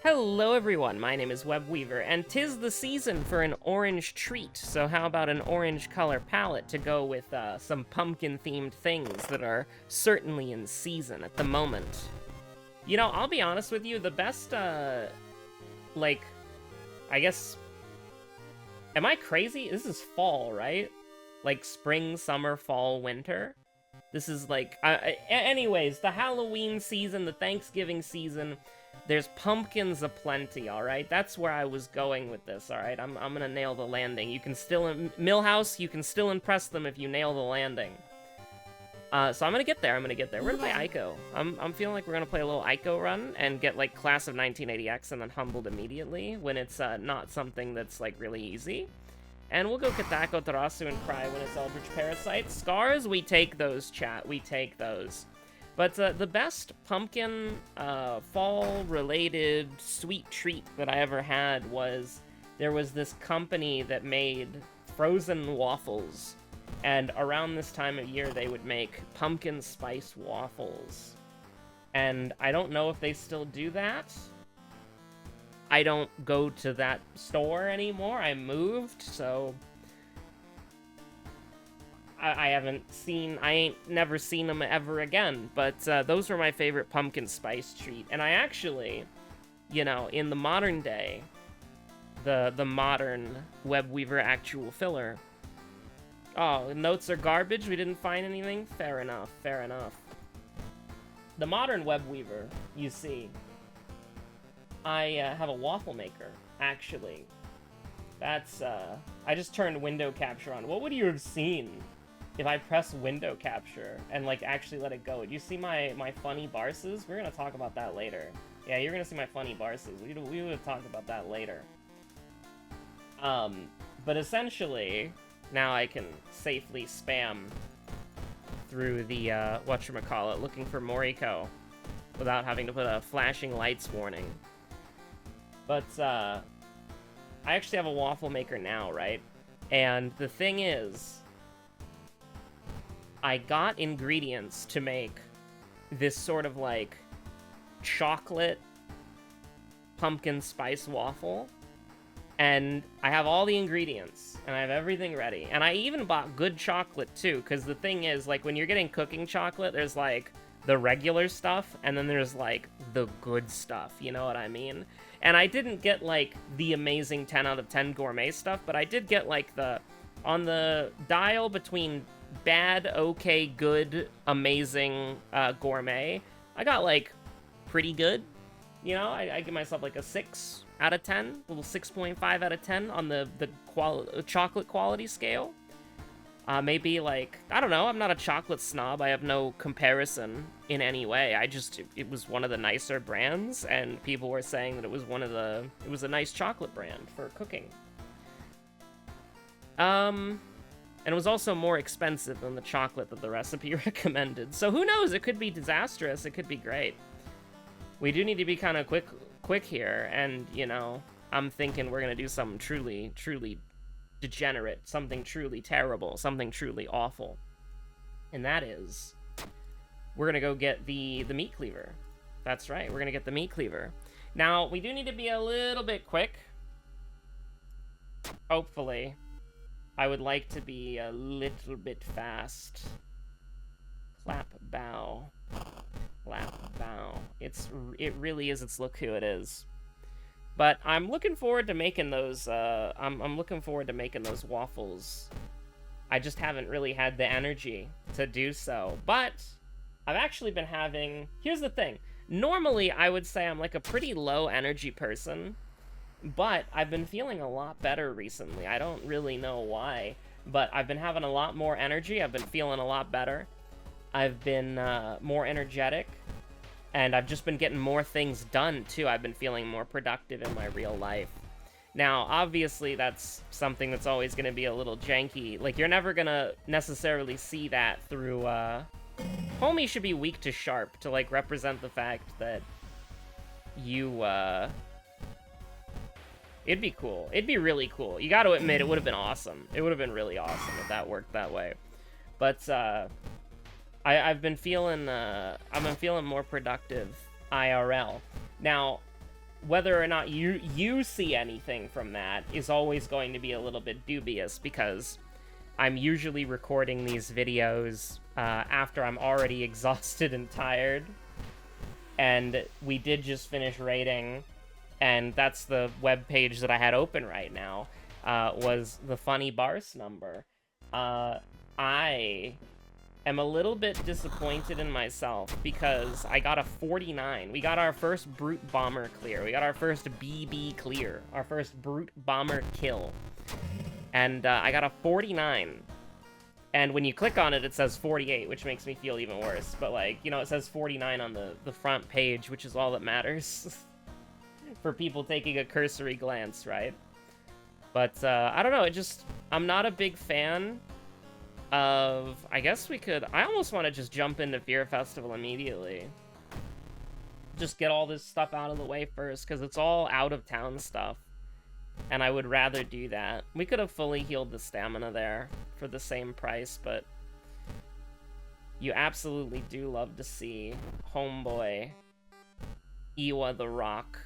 Hello everyone, my name is Webweaver, and 'tis the season for an orange treat, so how about an orange color palette to go with some pumpkin-themed things that are certainly in season at the moment. You know, I'll be honest with you, the best, I guess... Am I crazy? This is fall, right? Like spring, summer, fall, winter? This is like... anyways, the Halloween season, the Thanksgiving season... There's pumpkins aplenty, alright? That's where I was going with this, alright? I'm gonna nail the landing. You can still... Millhouse, you can still impress them if you nail the landing. So I'm gonna get there, We're gonna play Ico. I'm feeling like we're gonna play a little Ico run and get, like, Class of 1980X and then Humbled immediately when it's, not something that's, like, really easy. And we'll go Katako, Tarasu, and Cry when it's Eldritch Parasite. Scars, we take those, chat. We take those. But the best pumpkin fall-related sweet treat that I ever had was there was this company that made frozen waffles, and around this time of year they would make pumpkin spice waffles. And I don't know if they still do that. I don't go to that store anymore. I moved, so... I ain't never seen them ever again, but those were my favorite pumpkin spice treat. And I actually, you know, in the modern day, the modern Webweaver actual filler. Oh, notes are garbage? We didn't find anything? Fair enough, fair enough. The modern Webweaver, you see, I have a waffle maker, actually. That's, I just turned window capture on. What would you have seen if I press window capture and, like, actually let it go? Do you see my funny barses? We're gonna talk about that later. Yeah, you're gonna see my funny barses. We would have talked about that later. But essentially, now I can safely spam through the, whatchamacallit, looking for Moriko without having to put a flashing lights warning. But, I actually have a waffle maker now, right? And the thing is, I got ingredients to make this sort of, like, chocolate pumpkin spice waffle. And I have all the ingredients, and I have everything ready. And I even bought good chocolate, too, because the thing is, like, when you're getting cooking chocolate, there's, like, the regular stuff, and then there's, like, the good stuff, you know what I mean? And I didn't get, like, the amazing 10 out of 10 gourmet stuff, but I did get, like, on the dial between bad, okay, good, amazing, gourmet, I got, like, pretty good. You know, I give myself, like, a 6 out of 10, a little 6.5 out of 10 on the chocolate quality scale. Maybe, like, I don't know, I'm not a chocolate snob, I have no comparison in any way, it was one of the nicer brands, and people were saying that it was it was a nice chocolate brand for cooking. And it was also more expensive than the chocolate that the recipe recommended. So who knows? It could be disastrous. It could be great. We do need to be kind of quick here. And, you know, I'm thinking we're going to do something truly, truly degenerate. Something truly terrible. Something truly awful. And that is, we're going to go get the meat cleaver. That's right. We're going to get the meat cleaver. Now, we do need to be a little bit quick. Hopefully. I would like to be a little bit fast. Clap bow. Clap bow. It really is, look who it is. But I'm looking forward to making those, I'm looking forward to making those waffles. I just haven't really had the energy to do so. But I've actually been having, here's the thing. Normally, I would say I'm like a pretty low energy person. But I've been feeling a lot better recently. I don't really know why, but I've been having a lot more energy. I've been feeling a lot better. I've been more energetic, and I've just been getting more things done, too. I've been feeling more productive in my real life. Now, obviously, that's something that's always going to be a little janky. Like, you're never going to necessarily see that through, Homie should be weak to sharp to, like, represent the fact that you, It'd be cool. It'd be really cool. You gotta admit, it would have been awesome. It would have been really awesome if that worked that way. But, I've been feeling more productive IRL. Now, whether or not you see anything from that is always going to be a little bit dubious, because I'm usually recording these videos after I'm already exhausted and tired. And we did just finish raiding, and that's the web page that I had open right now, was the funny Barce number. I am a little bit disappointed in myself because I got a 49. We got our first Brute Bomber clear. We got our first BB clear. Our first Brute Bomber kill. And I got a 49. And when you click on it, it says 48, which makes me feel even worse. But, like, you know, it says 49 on the front page, which is all that matters. For people taking a cursory glance, right? But, I don't know, I'm not a big fan of... I guess we could... I almost want to just jump into Fear Festival immediately. Just get all this stuff out of the way first, because it's all out-of-town stuff. And I would rather do that. We could have fully healed the stamina there for the same price, but... You absolutely do love to see homeboy Iwa the Rock.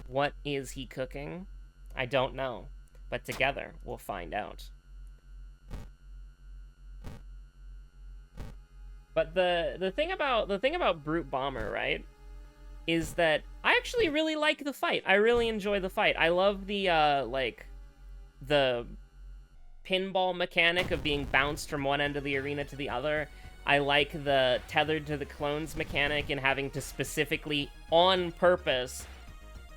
What is he cooking? I don't know, but together we'll find out. But the thing about Brute Bomber, right, is that I actually really like the fight. I really enjoy the fight. I love the like the pinball mechanic of being bounced from one end of the arena to the other. I like the tethered to the clones mechanic and having to specifically, on purpose,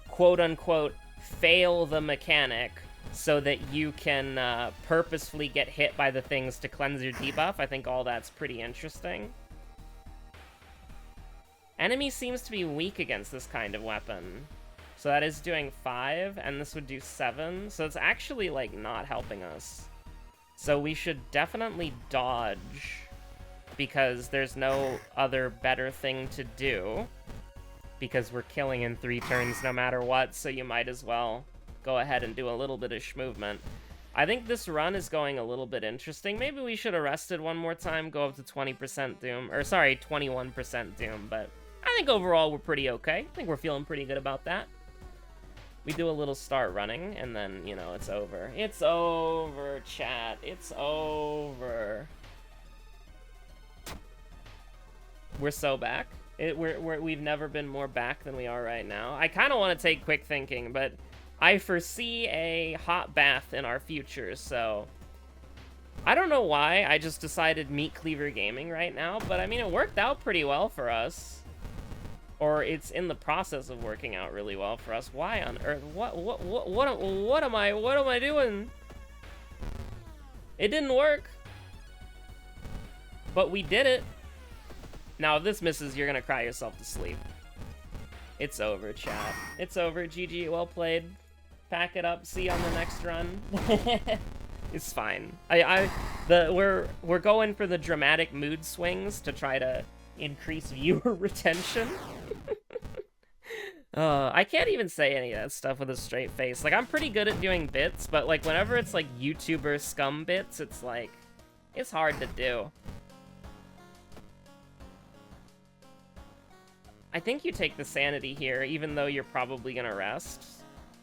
quote-unquote, fail the mechanic so that you can purposefully get hit by the things to cleanse your debuff. I think all that's pretty interesting. Enemy seems to be weak against this kind of weapon. So that is doing 5, and this would do 7. So it's actually, like, not helping us. So we should definitely dodge, because there's no other better thing to do. Because we're killing in 3 turns no matter what, so you might as well go ahead and do a little bit of movement. I think this run is going a little bit interesting. Maybe we should arrest it one more time, go up to 20% Doom, or sorry, 21% Doom, but I think overall we're pretty okay. I think we're feeling pretty good about that. We do a little start running, and then, you know, it's over. It's over, chat. It's over. We're so back. We've never been more back than we are right now. I kind of want to take quick thinking, but I foresee a hot bath in our future, so... I don't know why I just decided meet Cleaver Gaming right now, but I mean, it worked out pretty well for us. Or it's in the process of working out really well for us. Why on earth? What am I doing? It didn't work. But we did it. Now, if this misses, you're gonna cry yourself to sleep. It's over, chat. It's over. GG, well played. Pack it up. See you on the next run. It's fine. We're going for the dramatic mood swings to try to increase viewer retention. I can't even say any of that stuff with a straight face. Like, I'm pretty good at doing bits, but like whenever it's like YouTuber scum bits, it's like, it's hard to do. I think you take the sanity here, even though you're probably gonna rest.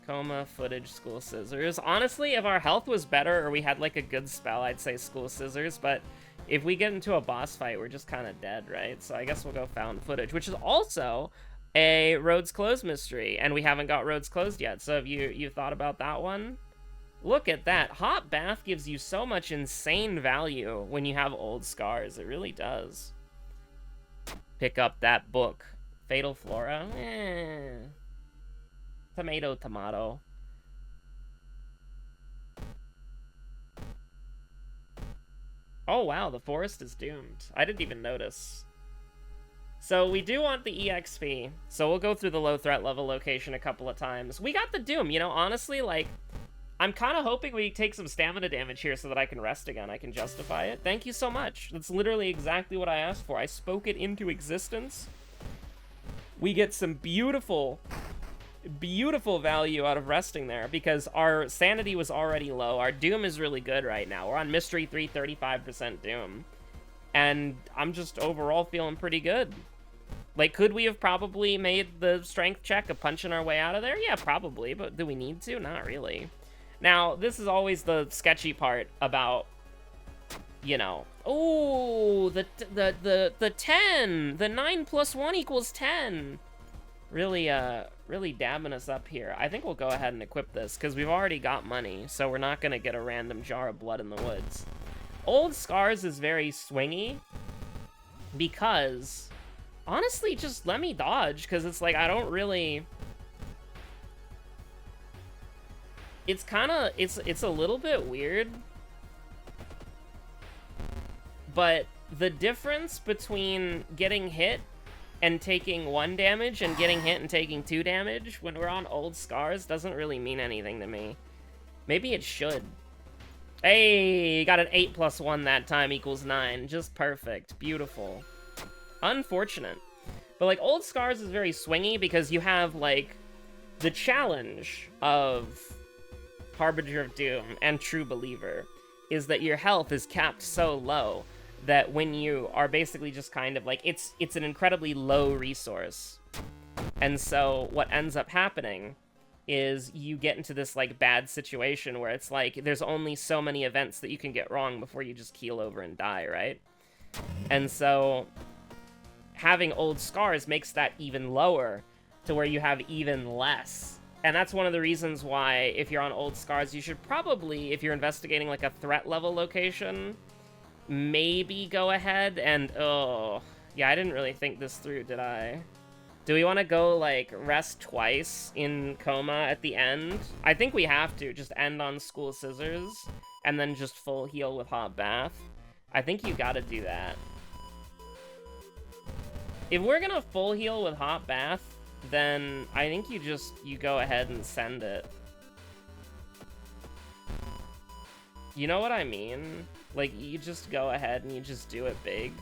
Coma, footage, school scissors. Honestly, if our health was better or we had like a good spell, I'd say school scissors, but if we get into a boss fight, we're just kind of dead, right? So I guess we'll go found footage, which is also a roads closed mystery, and we haven't got roads closed yet. So have you thought about that one? Look at that. Hot bath gives you so much insane value when you have old scars. It really does. Pick up that book. Fatal Flora? Tomato, tomato. Oh wow, the forest is doomed. I didn't even notice. So we do want the EXP, so we'll go through the low threat level location a couple of times. We got the Doom, you know, honestly, like, I'm kind of hoping we take some stamina damage here so that I can rest again. I can justify it. Thank you so much. That's literally exactly what I asked for. I spoke it into existence. We get some beautiful, beautiful value out of resting there because our sanity was already low. Our Doom is really good right now. We're on Mystery 3, 35% Doom. And I'm just overall feeling pretty good. Like, could we have probably made the strength check of punching our way out of there? Yeah, probably, but do we need to? Not really. Now, this is always the sketchy part about, you know, oh, the 10, the 9 plus 1 equals 10. Really, really dabbing us up here. I think we'll go ahead and equip this, because we've already got money, so we're not going to get a random jar of blood in the woods. Old Scars is very swingy, because, honestly, just let me dodge, because it's like, I don't really... It's kind of, it's a little bit weird, but the difference between getting hit and taking 1 damage and getting hit and taking 2 damage when we're on Old Scars doesn't really mean anything to me. Maybe it should. Hey, got an 8 plus 1 that time equals 9. Just perfect. Beautiful. Unfortunate. But, like, Old Scars is very swingy because you have, like, the challenge of Harbinger of Doom and True Believer is that your health is capped so low that when you are basically just kind of like, it's an incredibly low resource. And so what ends up happening is you get into this like bad situation where it's like there's only so many events that you can get wrong before you just keel over and die, right? And so having Old Scars makes that even lower to where you have even less. And that's one of the reasons why if you're on Old Scars, you should probably, if you're investigating like a threat level location, maybe go ahead and, oh, yeah, I didn't really think this through, did I? Do we want to go, like, rest twice in coma at the end? I think we have to, just end on School Scissors, and then just full heal with Hot Bath. I think you gotta do that. If we're gonna full heal with Hot Bath, then I think you go ahead and send it. You know what I mean? Like, you just go ahead and you just do it big.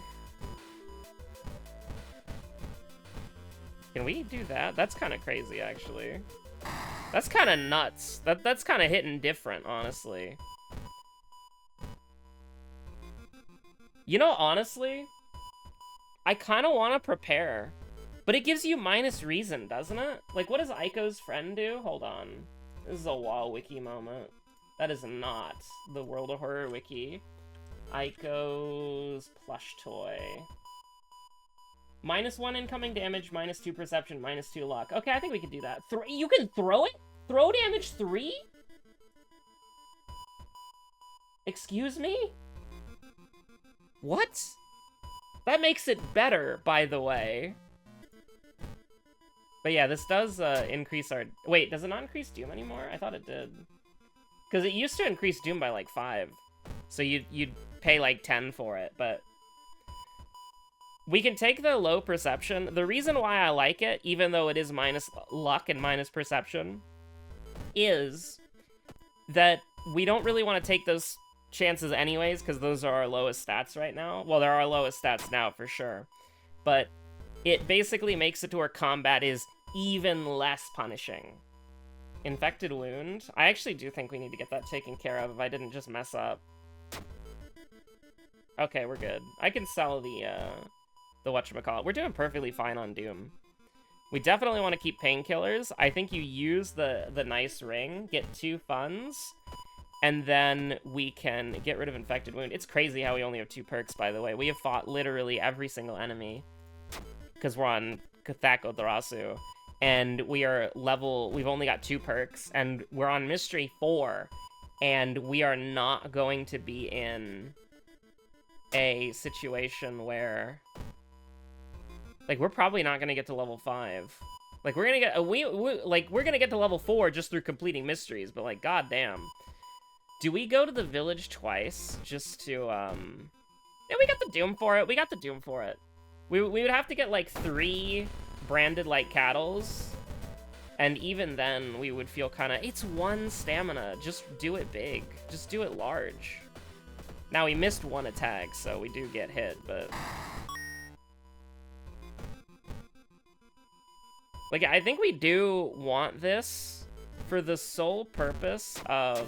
Can we do that? That's kind of crazy, actually. That's kind of nuts. That's kind of hitting different, honestly. You know, honestly, I kind of want to prepare. But it gives you minus reason, doesn't it? Like, what does Aiko's friend do? Hold on. This is a wall wiki moment. That is not the World of Horror wiki. Aiko's plush toy. -1 incoming damage, -2 perception, -2 luck. Okay, I think we can do that. You can throw it? Throw damage 3? Excuse me? What? That makes it better, by the way. But yeah, this does increase our... Wait, does it not increase Doom anymore? I thought it did. Because it used to increase Doom by, like, 5. So you'd pay, like, 10 for it, but... We can take the low perception. The reason why I like it, even though it is minus luck and minus perception, is that we don't really want to take those chances anyways, because those are our lowest stats right now. Well, they're our lowest stats now, for sure. But... it basically makes it to where combat is even less punishing. Infected Wound. I actually do think we need to get that taken care of if I didn't just mess up. Okay, we're good. I can sell the whatchamacallit. We're doing perfectly fine on Doom. We definitely want to keep painkillers. I think you use the nice ring, get 2 funds, and then we can get rid of Infected Wound. It's crazy how we only have 2 perks, by the way. We have fought literally every single enemy. Because we're on Kathako Tharasu, and we've only got 2 perks, and we're on Mystery 4, and we are not going to be in a situation where, like, we're probably not gonna get to level 5. Like, we're gonna get, we're gonna get to level 4 just through completing mysteries, but, like, goddamn. Do we go to the village twice just to, yeah, we got the Doom for it, We would have to get, like, 3 branded, like, cattles. And even then, we would feel kind of... It's 1 stamina. Just do it big. Just do it large. Now, we missed 1 attack, so we do get hit, but... Like, I think we do want this for the sole purpose of...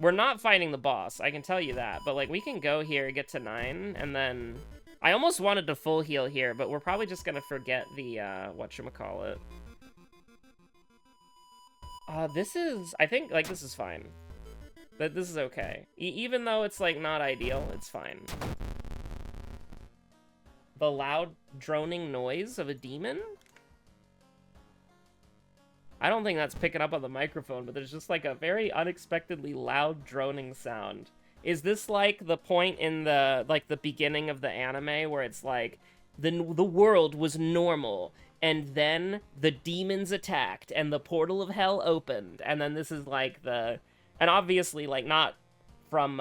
We're not fighting the boss, I can tell you that. But, like, we can go here, get to 9, and then I almost wanted to full heal here, but we're probably just gonna forget the, whatchamacallit. This is, I think, like, this is fine. This is okay. Even though it's, like, not ideal, it's fine. The loud droning noise of a demon? I don't think that's picking up on the microphone, but there's just, like, a very unexpectedly loud droning sound. Is this, like, the point in the, like, the beginning of the anime where it's, like, the world was normal, and then the demons attacked, and the portal of hell opened, and then this is, like, the... And obviously, like, not from,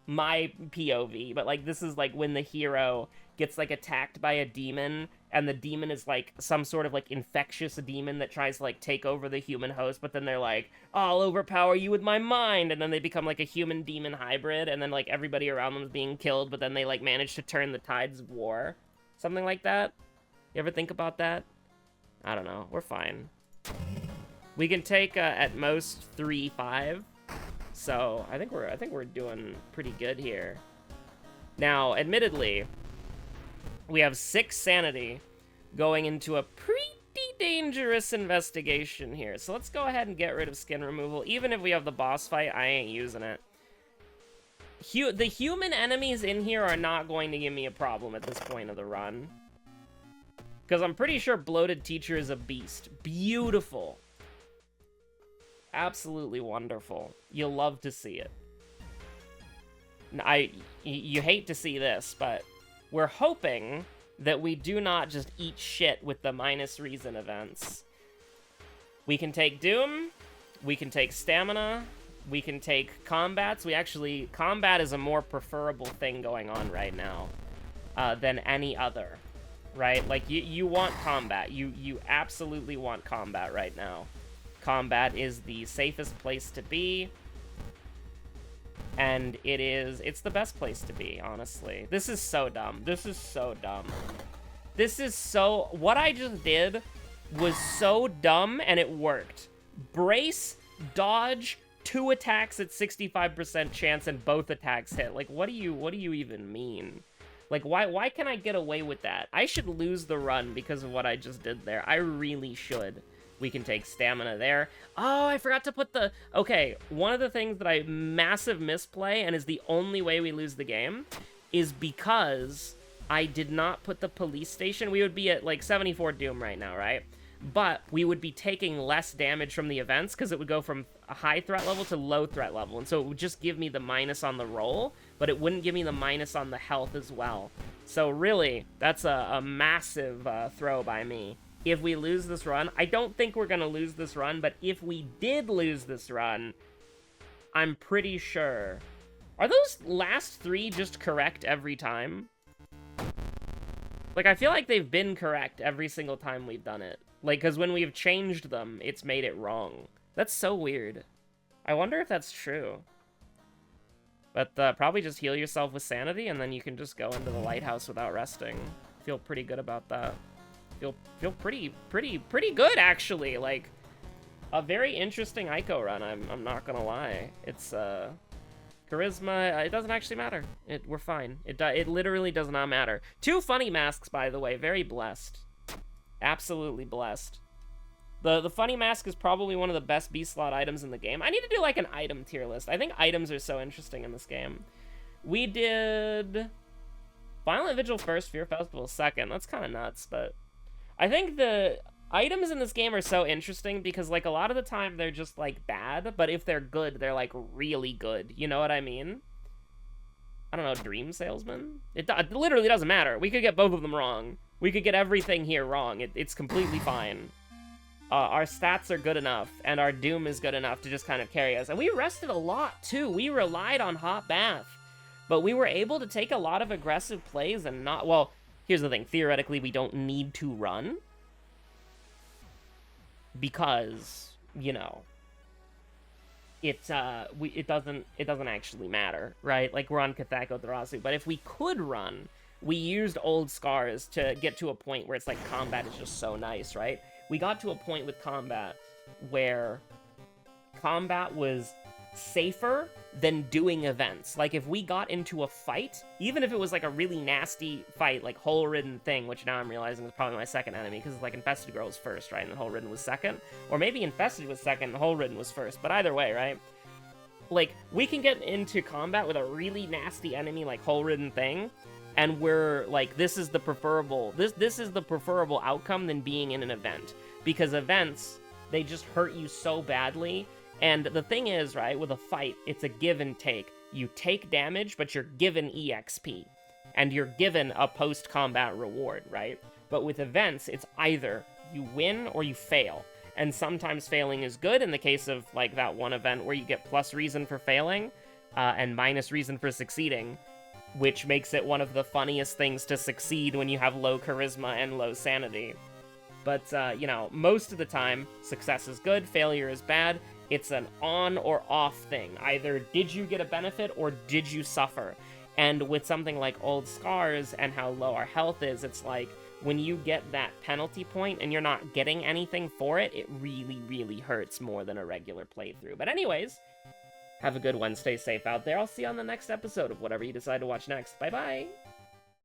my POV, but, like, this is, like, when the hero gets, like, attacked by a demon, and the demon is, like, some sort of, like, infectious demon that tries to, like, take over the human host, but then they're like, I'll overpower you with my mind, and then they become, like, a human-demon hybrid, and then, like, everybody around them is being killed, but then they, like, manage to turn the tides of war. Something like that? You ever think about that? I don't know. We're fine. We can take, at most, 3-5. So, I think we're doing pretty good here. Now, admittedly, we have 6 sanity going into a pretty dangerous investigation here. So let's go ahead and get rid of skin removal. Even if we have the boss fight, I ain't using it. The human enemies in here are not going to give me a problem at this point of the run. Because I'm pretty sure Bloated Teacher is a beast. Beautiful. Absolutely wonderful. You'll love to see it. You hate to see this, but we're hoping that we do not just eat shit with the minus reason events. We can take Doom, we can take Stamina, we can take Combats. Combat is a more preferable thing going on right now than any other, right? Like, you want combat. You absolutely want combat right now. Combat is the safest place to be, and it's the best place to be, honestly. This is so dumb. This is so dumb. What I just did was so dumb, and it worked. Brace, dodge, 2 attacks at 65% chance, and both attacks hit. Like, what do you even mean? Like, why can I get away with that? I should lose the run because of what I just did there. I really should. We can take Stamina there. Oh, I forgot to put the... Okay, one of the things that I massive misplay, and is the only way we lose the game, is because I did not put the police station. We would be at, like, 74 Doom right now, right? But we would be taking less damage from the events, because it would go from a high threat level to low threat level. And so it would just give me the minus on the roll, but it wouldn't give me the minus on the health as well. So really, that's a massive throw by me. If we lose this run, I don't think we're going to lose this run, but if we did lose this run, I'm pretty sure. Are those last 3 just correct every time? Like, I feel like they've been correct every single time we've done it. Like, because when we've changed them, it's made it wrong. That's so weird. I wonder if that's true. But probably just heal yourself with sanity, and then you can just go into the lighthouse without resting. Feel pretty good about that. Feel pretty good, actually. Like, a very interesting Ico run, I'm not gonna lie. It's, charisma, it doesn't actually matter. We're fine. It literally does not matter. 2 funny masks, by the way. Very blessed. Absolutely blessed. The funny mask is probably one of the best B-slot items in the game. I need to do, like, an item tier list. I think items are so interesting in this game. We did Violent Vigil first, Fear Festival second. That's kind of nuts, but... I think the items in this game are so interesting because, like, a lot of the time they're just, like, bad, but if they're good, they're, like, really good. You know what I mean? I don't know, Dream Salesman? It literally doesn't matter. We could get both of them wrong. We could get everything here wrong. It's completely fine. Our stats are good enough, and our Doom is good enough to just kind of carry us. And we rested a lot, too. We relied on Hot Bath. But we were able to take a lot of aggressive plays and not... Well... Here's the thing, theoretically, we don't need to run. Because, you know, it doesn't actually matter, right? Like, we're on Kathako Tharasu, but if we could run, we used old scars to get to a point where it's like combat is just so nice, right? We got to a point with combat where combat was safer than doing events. Like, if we got into a fight, even if it was like a really nasty fight, like Hole Ridden Thing, which now I'm realizing is probably my second enemy, because it's like Infested Girl was first, right? And then Hole Ridden was second. Or maybe Infested was second and Hole Ridden was first. But either way, right? Like, we can get into combat with a really nasty enemy like Hole Ridden Thing, and we're like, this is the preferable outcome than being in an event. Because events, they just hurt you so badly. And the thing is, right, with a fight, it's a give and take. You take damage, but you're given EXP. And you're given a post-combat reward, right? But with events, it's either you win or you fail. And sometimes failing is good, in the case of, like, that one event where you get plus reason for failing, and minus reason for succeeding, which makes it one of the funniest things to succeed when you have low charisma and low sanity. But, you know, most of the time, success is good, failure is bad. It's an on or off thing. Either did you get a benefit or did you suffer? And with something like Old Scars and how low our health is, it's like, when you get that penalty point and you're not getting anything for it, it really, really hurts more than a regular playthrough. But anyways, have a good one. Stay safe out there. I'll see you on the next episode of whatever you decide to watch next. Bye-bye!